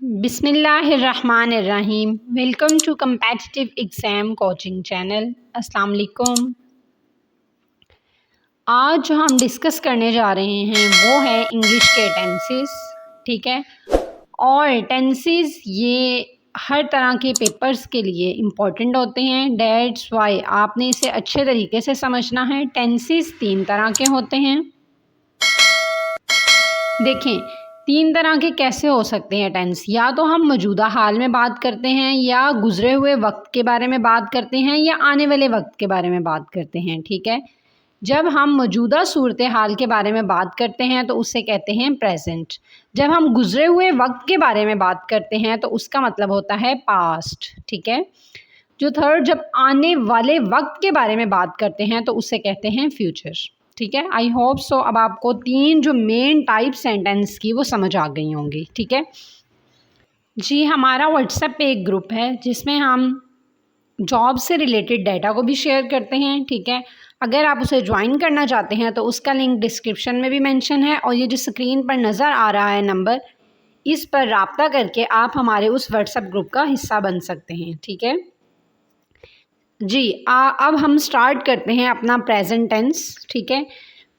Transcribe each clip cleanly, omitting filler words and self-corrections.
बिस्मिल्लाहिर्रहमानिर्रहीम। Welcome to competitive exam coaching channel. अस्सलाम वालेकुम। आज जो हम डिस्कस करने जा रहे हैं वो है इंग्लिश के टेंसेस। ठीक है, और टेंसेस ये हर तरह के पेपर्स के लिए इम्पॉर्टेंट होते हैं। दैट्स वाई आपने इसे अच्छे तरीके से समझना है। टेंसेस 3 तरह के होते हैं। देखें, 3 तरह के कैसे हो सकते हैं टेंस। या तो हम मौजूदा हाल में बात करते हैं, या गुजरे हुए वक्त के बारे में बात करते हैं, या आने वाले वक्त के बारे में बात करते हैं। ठीक है, जब हम मौजूदा सूरत हाल के बारे में बात करते हैं तो उसे कहते हैं प्रेजेंट। जब हम गुजरे हुए वक्त के बारे में बात करते हैं तो उसका मतलब होता है पास्ट। ठीक है, जो थर्ड, जब आने वाले वक्त के बारे में बात करते हैं तो उसे कहते हैं फ्यूचर। ठीक है, आई होप सो अब आपको 3 जो मेन टाइप सेंटेंस की वो समझ आ गई होंगी। ठीक है जी, हमारा व्हाट्सएप पे एक ग्रुप है जिसमें हम जॉब से रिलेटेड डाटा को भी शेयर करते हैं। ठीक है, अगर आप उसे ज्वाइन करना चाहते हैं तो उसका लिंक डिस्क्रिप्शन में भी मेंशन है, और ये जो स्क्रीन पर नज़र आ रहा है नंबर, इस पर राब्ता करके आप हमारे उस व्हाट्सएप ग्रुप का हिस्सा बन सकते हैं। ठीक है जी, अब हम स्टार्ट करते हैं अपना प्रेजेंट टेंस। ठीक है,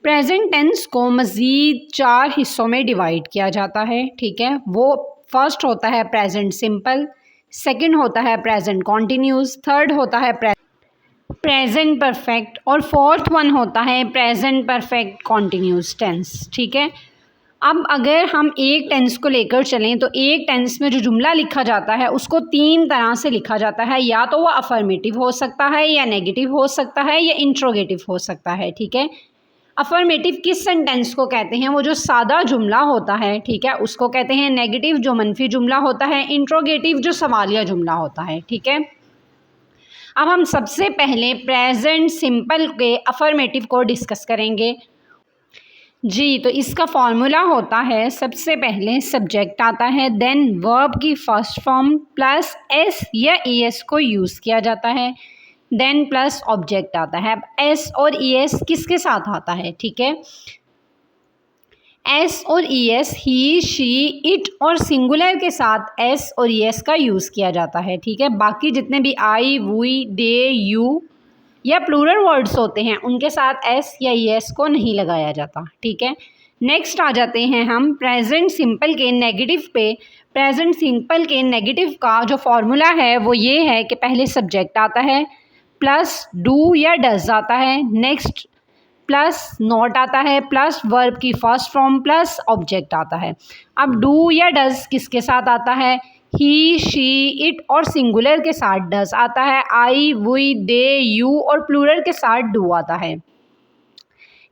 प्रेजेंट टेंस को मज़ीद 4 हिस्सों में डिवाइड किया जाता है। ठीक है, वो फर्स्ट होता है प्रेजेंट सिंपल, सेकंड होता है प्रेजेंट कॉन्टिन्यूस, थर्ड होता है प्रेजेंट परफेक्ट, और फोर्थ वन होता है प्रेजेंट परफेक्ट कॉन्टिन्यूस टेंस। ठीक है, अब अगर हम एक टेंस को लेकर चलें तो एक टेंस में जो जुमला लिखा जाता है उसको 3 तरह से लिखा जाता है। या तो वो अफर्मेटिव हो सकता है, या नेगेटिव हो सकता है, या इंट्रोगेटिव हो सकता है। ठीक है, अफर्मेटिव किस सेंटेंस को कहते हैं? वो जो सादा जुमला होता है, ठीक है, उसको कहते हैं नेगेटिव, जो मनफी जुमला होता है। इंट्रोगेटिव जो सवालिया जुमला होता है। ठीक है, अब हम सबसे पहले प्रेजेंट सिंपल के अफर्मेटिव को डिस्कस करेंगे जी। तो इसका फॉर्मूला होता है, सबसे पहले सब्जेक्ट आता है, देन वर्ब की फर्स्ट फॉर्म प्लस एस या ईएस को यूज़ किया जाता है, देन प्लस ऑब्जेक्ट आता है। अब एस और ईएस किसके साथ आता है? ठीक है, एस और ईएस ही, शी, इट और सिंगुलर के साथ एस और ईएस का यूज़ किया जाता है। ठीक है, बाकी जितने भी आई, वी, दे, यू या प्लूरल वर्ड्स होते हैं उनके साथ एस या ईएस को नहीं लगाया जाता। ठीक है, नेक्स्ट आ जाते हैं हम प्रेजेंट सिंपल के नेगेटिव पे। प्रेजेंट सिंपल के नेगेटिव का जो फॉर्मूला है वो ये है कि पहले सब्जेक्ट आता है, प्लस डू या डज आता है, नेक्स्ट प्लस नॉट आता है, प्लस वर्ब की फर्स्ट फॉर्म प्लस ऑब्जेक्ट आता है। अब डू या डज किसके साथ आता है? ही, शी, इट और सिंगुलर के साथ डज आता है, आई, वी, दे, यू और प्लूरल के साथ डू आता है।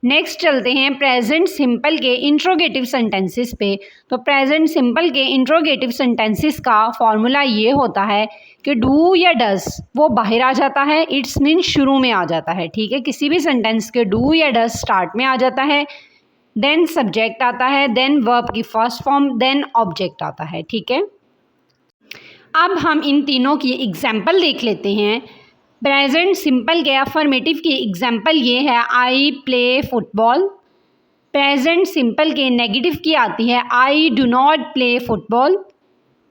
नेक्स्ट चलते हैं प्रेजेंट सिंपल के इंट्रोगेटिव सेंटेंसेस पे। तो प्रेजेंट सिंपल के इंट्रोगेटिव सेंटेंसेस का फॉर्मूला ये होता है कि डू या डज वो बाहर आ जाता है, इट्स मीन शुरू में आ जाता है। ठीक है, किसी भी सेंटेंस के डू या डज स्टार्ट में आ जाता है, देन सब्जेक्ट आता है, देन वर्ब की फर्स्ट फॉर्म, देन ऑब्जेक्ट आता है। ठीक है, अब हम इन तीनों की एग्जाम्पल देख लेते हैं। प्रेजेंट सिंपल के अफर्मेटिव की एग्जाम्पल ये है, I play football. Present simple के नेगेटिव की आती है, I do not play football.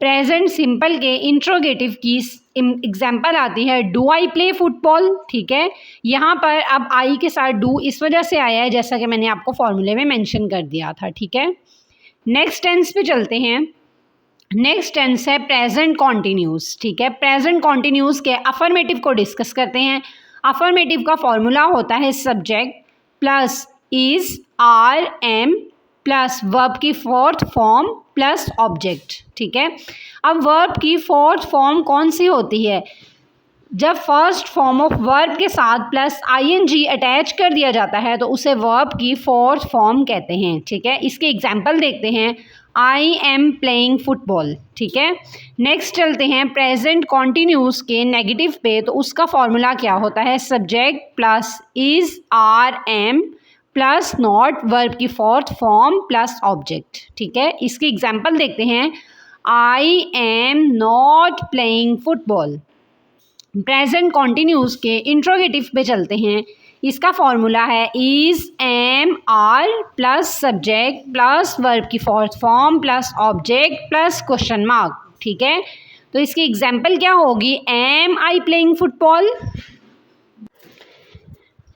Present simple के इंट्रोगेटिव की एग्जाम्पल आती है, डू आई प्ले फुटबॉल। ठीक है, यहाँ पर अब आई के साथ डू इस वजह से आया है जैसा कि मैंने आपको फॉर्मूले में मेंशन कर दिया था। ठीक है, नेक्स्ट टेंस पे चलते हैं। नेक्स्ट टेंस है प्रेजेंट कॉन्टिन्यूस। ठीक है, प्रेजेंट कॉन्टिन्यूस के अफर्मेटिव को डिस्कस करते हैं। अफर्मेटिव का फॉर्मूला होता है subject plus is, are, am plus verb की फोर्थ फॉर्म प्लस ऑब्जेक्ट। ठीक है, अब वर्ब की फोर्थ फॉर्म कौन सी होती है? जब फर्स्ट फॉर्म ऑफ वर्ब के साथ प्लस आईएनजी अटैच कर दिया जाता है तो उसे वर्ब की फोर्थ फॉर्म कहते हैं। ठीक है, इसके एग्जाम्पल देखते हैं, आई एम प्लेइंग फुटबॉल। ठीक है, नेक्स्ट चलते हैं प्रेजेंट कॉन्टिन्यूस के नेगेटिव पे। तो उसका फॉर्मूला क्या होता है? Subject plus is, are, am plus not verb की फोर्थ फॉर्म प्लस ऑब्जेक्ट। ठीक है, इसकी एग्जाम्पल देखते हैं, I am not playing football. Present continuous के इंट्रोगेटिव पे चलते हैं। इसका फॉर्मूला है is am are plus subject plus verb की fourth form plus object plus question mark. ठीक है, तो इसकी एग्जाम्पल क्या होगी, एम आई प्लेइंग फुटबॉल।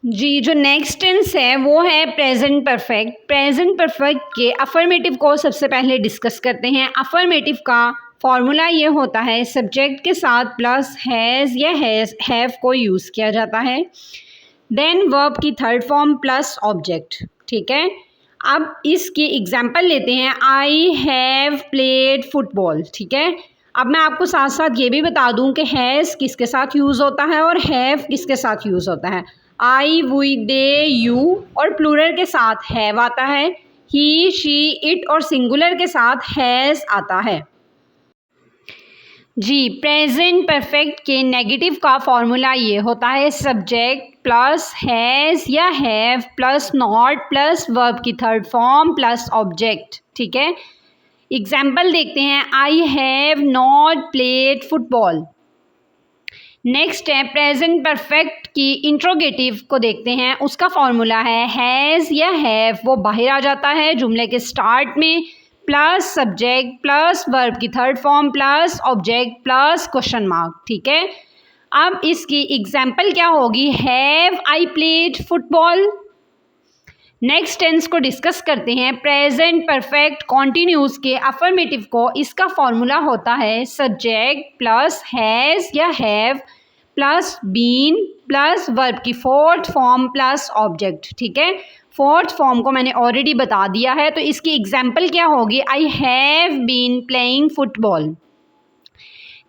जी, जो नेक्स्ट टेंस है वो है प्रेजेंट परफेक्ट। प्रेजेंट परफेक्ट के अफर्मेटिव को सबसे पहले डिस्कस करते हैं। अफर्मेटिव का फॉर्मूला ये होता है सब्जेक्ट के साथ प्लस हैज़ या हैव को यूज़ किया जाता है, देन वर्ब की थर्ड फॉर्म प्लस ऑब्जेक्ट। ठीक है, अब इसकी एग्जांपल लेते हैं, आई हैव प्लेड फुटबॉल। ठीक है, अब मैं आपको साथ साथ ये भी बता दूं कि हैज़ किसके साथ यूज़ होता है और हैव किसके साथ यूज़ होता है। आई वी दे यू और प्लूरल के साथ हैव आता है, ही शी इट और सिंगुलर के साथ हैज़ आता है। जी, प्रेजेंट परफेक्ट के नेगेटिव का फॉर्मूला ये होता है सब्जेक्ट प्लस हैज़ या have plus not plus verb की थर्ड फॉर्म प्लस ऑब्जेक्ट। ठीक है, एग्जाम्पल देखते हैं, आई have not played football. Next है प्रेजेंट परफेक्ट की इंट्रोगेटिव को देखते हैं, उसका फॉर्मूला है हैज़ या हैव, वो बाहर आ जाता है जुमले के स्टार्ट में, प्लस सब्जेक्ट प्लस वर्ब की third form plus object plus question mark. ठीक है, अब इसकी एग्जाम्पल क्या होगी, have I played football. Next tense को डिस्कस करते हैं, प्रेजेंट परफेक्ट कॉन्टिन्यूस के अफर्मेटिव को, इसका फॉर्मूला होता है सब्जेक्ट प्लस हैज़ या have plus been plus verb की फोर्थ फॉर्म प्लस ऑब्जेक्ट। ठीक है, फोर्थ फॉर्म को मैंने ऑलरेडी बता दिया है, तो इसकी एग्जाम्पल क्या होगी, I have been playing football.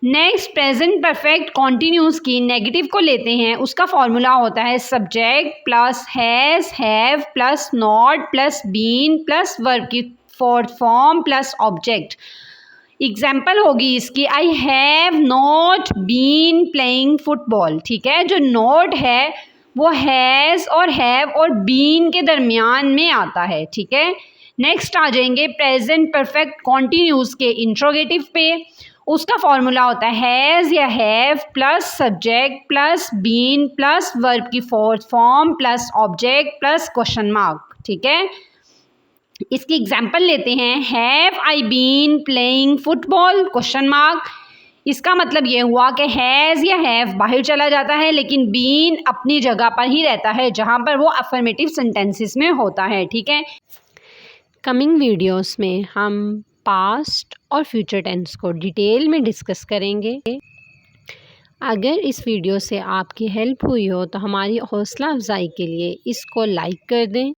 Next present perfect continuous की नेगेटिव को लेते हैं, उसका फॉर्मूला होता है subject plus has have plus not plus been plus verb की fourth form plus object. Example होगी इसकी, I have not been playing football. ठीक है, जो नॉट है वो हैज़ और हैव और बीन के दरमियान में आता है। ठीक है, नेक्स्ट आ जाएंगे प्रेजेंट परफेक्ट कॉन्टिन्यूस के इंट्रोगेटिव पे, उसका फॉर्मूला होता है हैज़ या have plus subject plus been plus verb की fourth form plus object plus question mark. ठीक है, इसकी एग्जाम्पल लेते हैं, have I been playing football question mark. इसका मतलब ये हुआ कि हैज़ या हैव बाहर चला जाता है लेकिन बीन अपनी जगह पर ही रहता है जहाँ पर वो अफर्मेटिव सेंटेंसेस में होता है। ठीक है, कमिंग वीडियोस में हम पास्ट और फ्यूचर टेंस को डिटेल में डिस्कस करेंगे। अगर इस वीडियो से आपकी हेल्प हुई हो तो हमारी हौसला अफजाई के लिए इसको लाइक कर दें।